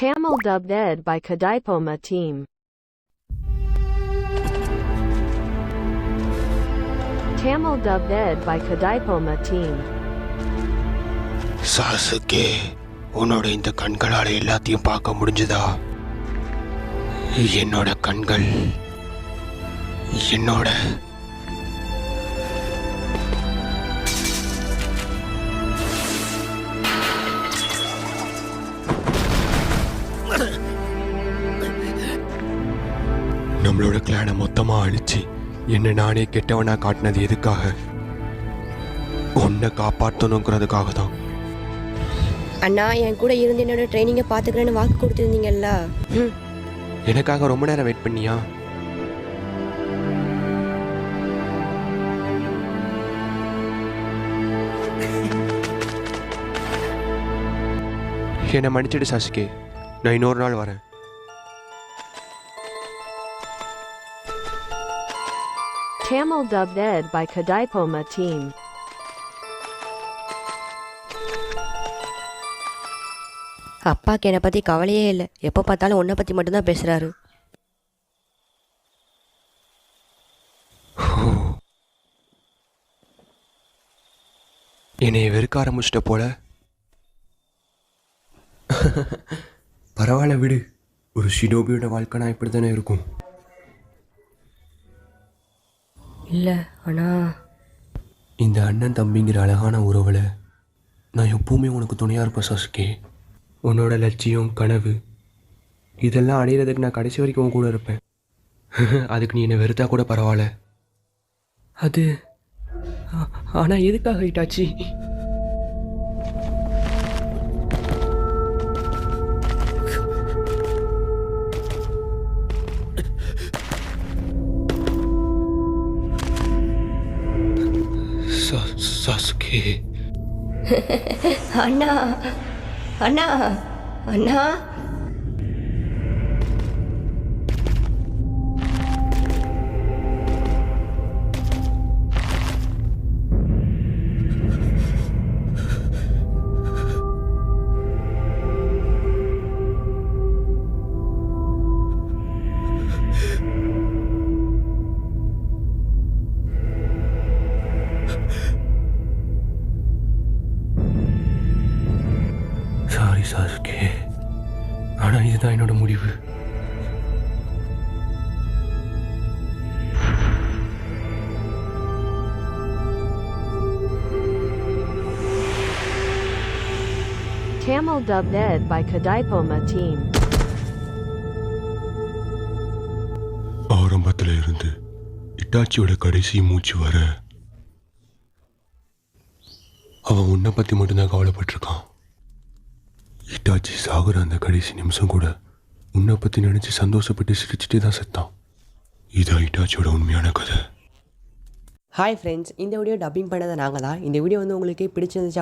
Tamil dubbed Ed by Kadaipoma team. Tamil dubbed Ed by Kadaipoma team. Sasuke, உன்னோட இந்த கண்களால் எல்லாத்தையும் பார்க்க முடிஞ்சதா? என்னோட கண்கள் என்னோட நம்மளோட கிளானை மொத்தமா அழிச்சு என்ன நானே கெட்டவனா காட்டினது எதுக்காக? உன்னை காப்பாற்றணுங்கிறதுக்காக தான். அண்ணா, என் கூட இருந்து என்னோட ட்ரைனிங்கை பார்த்துக்கிறேன்னு வாக்கு கொடுத்துருந்தீங்கல்ல. எனக்காக ரொம்ப நேரம் வெயிட் பண்ணியா? என்னை மன்னிச்சிடு சாசுகே, நான் இன்னொரு நாள் வரேன். Tamil dubbed Ed by Kadaipoma team. அப்பாவுக்கு என்னை பற்றி கவலையே இல்லை. எப்போ பார்த்தாலும் உன்னை பற்றி மட்டும்தான் பேசுகிறாரு. என்னை வெறுக்க ஆரம்பிச்சிட்ட போல. பரவாயில்ல விடு, ஒரு ஷினோபியோட வாழ்க்கைனா இப்படி தானே இருக்கும். இல்லை ஆனால் இந்த அண்ணன் தம்பிங்கிற அழகான உறவில் நான் எப்பவுமே உனக்கு துணையாக இருப்பேன் சாசுகே. உன்னோட லட்சியம், கனவு இதெல்லாம் அடையிறதுக்கு நான் கடைசி வரைக்கும் உன் கூட இருப்பேன். அதுக்கு நீ என்னை வெறுத்தா கூட பரவாயில்ல. அது ஆனால் எதுக்காக ஹிட்டாச்சி? சாசுகே, அண்ணா அண்ணா அண்ணா சாரி சாசுகே, ஆனால் இதுதான் என்னோட முடிவு. Tamil dubbed Ed by Kadaipoma team. ஆரம்பத்தில் இருந்து இட்டாச்சியோட கடைசி மூச்சு வர அவன் உன்னை பற்றி மட்டும்தான் கவலைப்பட்டிருக்கான். இட்டாச்சி சாகுற அந்த கடைசி நிமிஷம் கூட உன்னை பற்றி நினச்சி சந்தோஷப்பட்டு சிரிச்சுட்டே தான் செத்தான். இதான் இட்டாச்சியோட உண்மையான கதை. ஹாய் ஃப்ரெண்ட்ஸ், இந்த வீடியோ டப்பிங் பண்ணதை நாங்கள் தான். இந்த வீடியோ உங்களுக்கு பிடிச்சிருந்துச்சு